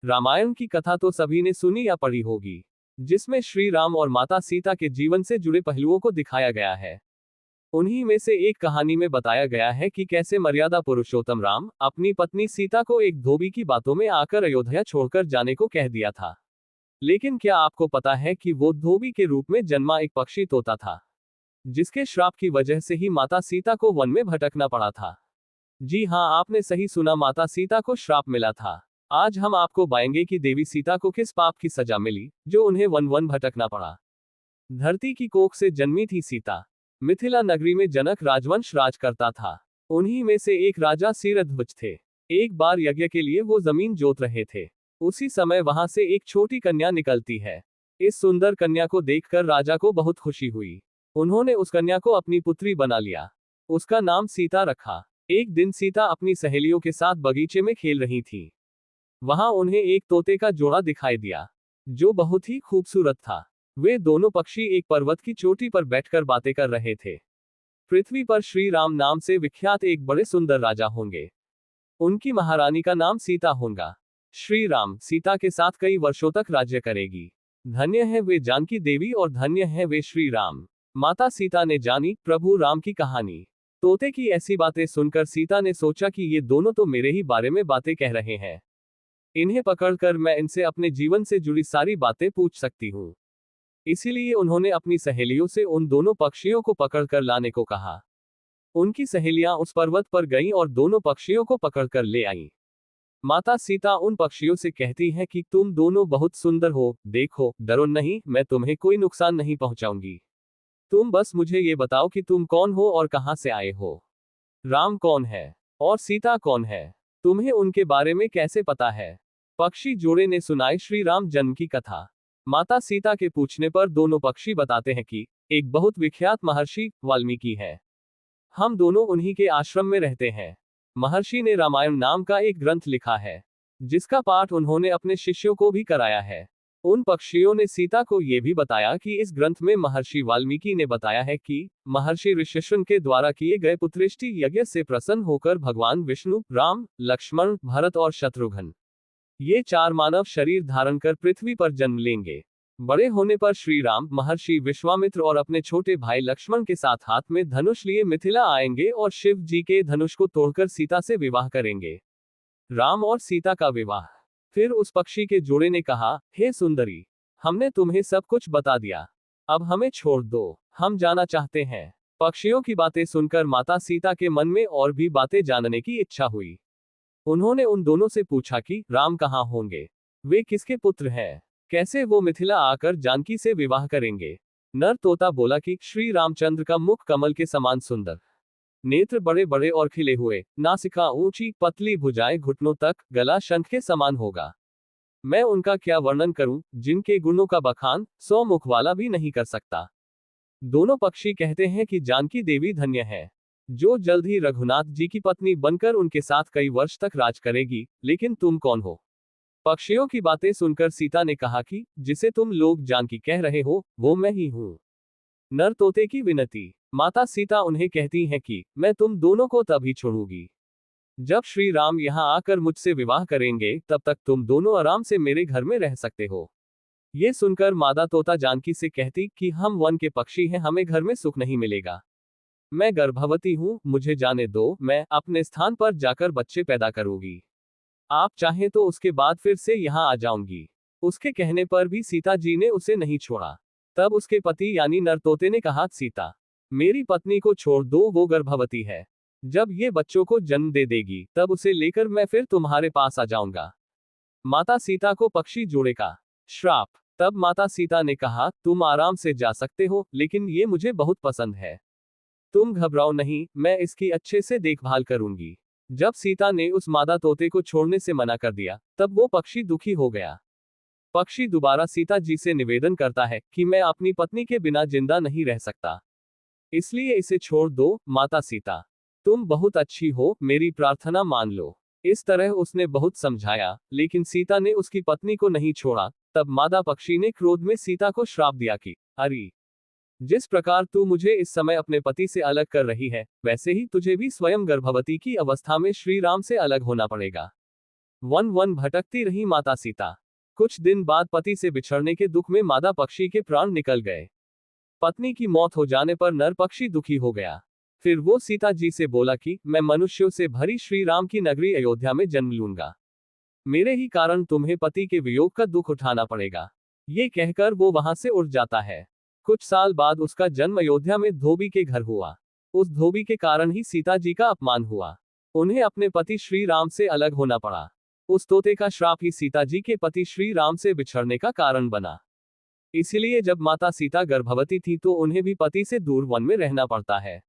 रामायण की कथा तो सभी ने सुनी या पढ़ी होगी, जिसमें श्री राम और माता सीता के जीवन से जुड़े पहलुओं को दिखाया गया है। उन्हीं में से एक कहानी में बताया गया है कि कैसे मर्यादा पुरुषोत्तम राम अपनी पत्नी सीता को एक धोबी की बातों में आकर अयोध्या छोड़कर जाने को कह दिया था। लेकिन क्या आपको पता है कि वो धोबी के रूप में जन्मा एक पक्षी तोता था, जिसके श्राप की वजह से ही माता सीता को वन में भटकना पड़ा था। जी हाँ, आपने सही सुना, माता सीता को श्राप मिला था। आज हम आपको बताएंगे कि देवी सीता को किस पाप की सजा मिली, जो उन्हें वन वन भटकना पड़ा। धरती की कोख से जन्मी थी सीता। मिथिला नगरी में जनक राजवंश राज करता था। उन्हीं में से एक राजा सिरध्वज थे। एक बार यज्ञ के लिए वो जमीन जोत रहे थे। उसी समय वहां से एक छोटी कन्या निकलती है। इस सुंदर कन्या को देखकर राजा को बहुत खुशी हुई। उन्होंने उस कन्या को अपनी पुत्री बना लिया। उसका नाम सीता रखा। एक दिन सीता अपनी सहेलियों के साथ बगीचे में खेल रही थी। वहां उन्हें एक तोते का जोड़ा दिखाई दिया, जो बहुत ही खूबसूरत था। वे दोनों पक्षी एक पर्वत की चोटी पर बैठकर बातें कर रहे थे। पृथ्वी पर श्री राम नाम से विख्यात एक बड़े सुंदर राजा होंगे। उनकी महारानी का नाम सीता होगा। श्री राम सीता के साथ कई वर्षों तक राज्य करेगी। धन्य है वे जानकी देवी और धन्य है वे श्री राम। माता सीता ने जानी प्रभु राम की कहानी। तोते की ऐसी बातें सुनकर सीता ने सोचा कि ये दोनों तो मेरे ही बारे में बातें कह रहे हैं। इन्हें पकड़कर मैं इनसे अपने जीवन से जुड़ी सारी बातें पूछ सकती हूँ। इसीलिए उन्होंने अपनी सहेलियों से उन दोनों पक्षियों को पकड़कर लाने को कहा। उनकी सहेलियां उस पर्वत पर गईं और दोनों पक्षियों को पकड़कर ले आईं। माता सीता उन पक्षियों से कहती हैं कि तुम दोनों बहुत सुंदर हो, देखो, डरो नहीं, मैं तुम्हें कोई नुकसान नहीं पहुंचाऊंगी। तुम बस मुझे ये बताओ कि तुम कौन हो और कहां से आए हो। राम कौन है और सीता कौन है, तुम्हें उनके बारे में कैसे पता है। पक्षी जोड़े ने सुनाई श्री राम जन्म की कथा। माता सीता के पूछने पर दोनों पक्षी बताते हैं कि एक बहुत विख्यात महर्षि वाल्मीकि है। हम दोनों उन्हीं के आश्रम में रहते हैं। महर्षि ने रामायण नाम का एक ग्रंथ लिखा है, जिसका पाठ उन्होंने अपने शिष्यों को भी कराया है। उन पक्षियों ने सीता को यह भी बताया कि इस ग्रंथ में महर्षि वाल्मीकि ने बताया है कि महर्षि ऋष्यशृंग के द्वारा किए गए पुत्रेष्टि यज्ञ से प्रसन्न होकर भगवान विष्णु, राम, लक्ष्मण, भरत और शत्रुघ्न, ये चार मानव शरीर धारण कर पृथ्वी पर जन्म लेंगे। बड़े होने पर श्री राम महर्षि विश्वामित्र और अपने छोटे भाई लक्ष्मण के साथ हाथ में धनुष लिए मिथिला आएंगे और शिव जी के धनुष को तोड़कर सीता से विवाह करेंगे। राम और सीता का विवाह। फिर उस पक्षी के जोड़े ने कहा, हे सुंदरी, हमने तुम्हें सब कुछ बता दिया, अब हमें छोड़ दो, हम जाना चाहते हैं। पक्षियों की बातें सुनकर माता सीता के मन में और भी बातें जानने की इच्छा हुई। उन्होंने उन दोनों से पूछा कि राम कहाँ होंगे, वे किसके पुत्र हैं, कैसे वो मिथिला आकर जानकी से विवाह करेंगे। नर तोता बोला कि श्री रामचंद्र का मुख कमल के समान सुंदर, नेत्र बड़े बड़े और खिले हुए, नासिका ऊंची, पतली भुजाएं घुटनों तक, गला शंख के समान होगा। मैं उनका क्या वर्णन करूं, जिनके गुणों का बखान 100 मुख वाला भी नहीं कर सकता। दोनों पक्षी कहते हैं कि जानकी देवी धन्य है, जो जल्द ही रघुनाथ जी की पत्नी बनकर उनके साथ कई वर्ष तक राज करेगी। लेकिन तुम कौन हो। पक्षियों की बातें सुनकर सीता ने कहा कि जिसे तुम लोग जानकी कह रहे हो, वो मैं ही हूं। नर तोते की विनती। माता सीता उन्हें कहती हैं कि मैं तुम दोनों को तभी छोड़ूंगी जब श्री राम यहां आकर मुझसे विवाह करेंगे, तब तक तुम दोनों आराम से मेरे घर में रह सकते हो। ये सुनकर मादा तोता जानकी से कहती कि हम वन के पक्षी हैं, हमें घर में सुख नहीं मिलेगा। मैं गर्भवती हूँ, मुझे जाने दो, मैं अपने स्थान पर जाकर बच्चे पैदा करूंगी। आप चाहें तो उसके बाद फिर से यहाँ आ जाऊंगी। उसके कहने पर भी सीता जी ने उसे नहीं छोड़ा। तब उसके पति यानी नर तोते ने कहा, सीता, मेरी पत्नी को छोड़ दो, वो गर्भवती है। जब ये बच्चों को जन्म दे देगी, तब उसे लेकर मैं फिर तुम्हारे पास आ जाऊंगा। माता सीता को पक्षी जोड़े का श्राप। तब माता सीता ने कहा, तुम आराम से जा सकते हो, लेकिन ये मुझे बहुत पसंद है। तुम घबराओ नहीं, मैं इसकी अच्छे से देखभाल करूंगी। जब सीता ने उस मादा तोते को छोड़ने से मना कर दिया, तब वो पक्षी दुखी हो गया। पक्षी दोबारा सीता जी से निवेदन करता है कि मैं अपनी पत्नी के बिना जिंदा नहीं रह सकता, इसलिए इसे छोड़ दो। माता सीता, तुम बहुत अच्छी हो, मेरी प्रार्थना मान लो। इस तरह उसने बहुत समझाया, लेकिन सीता ने उसकी पत्नी को नहीं छोड़ा। तब मादा पक्षी ने क्रोध में सीता को श्राप दिया कि अरे, जिस प्रकार तू मुझे इस समय अपने पति से अलग कर रही है, वैसे ही तुझे भी स्वयं गर्भवती की अवस्था में श्री राम से अलग होना पड़ेगा। वन वन भटकती रही माता सीता। कुछ दिन बाद पति से बिछड़ने के दुख में मादा पक्षी के प्राण निकल गए। पत्नी की मौत हो जाने पर नर पक्षी दुखी हो गया। फिर वो सीता जी से बोला कि मैं मनुष्यों से भरी श्री राम की नगरी अयोध्या में जन्म लूंगा। मेरे ही कारण तुम्हें पति के वियोग का दुख उठाना पड़ेगा। ये कहकर वो वहां से उड़ जाता है। कुछ साल बाद उसका जन्म अयोध्या में धोबी के घर हुआ। उस धोबी के कारण ही सीता जी का अपमान हुआ। उन्हें अपने पति श्री राम से अलग होना पड़ा। उस तोते का श्राप ही सीता जी के पति श्री राम से बिछड़ने का कारण बना। इसलिए जब माता सीता गर्भवती थी तो उन्हें भी पति से दूर वन में रहना पड़ता है।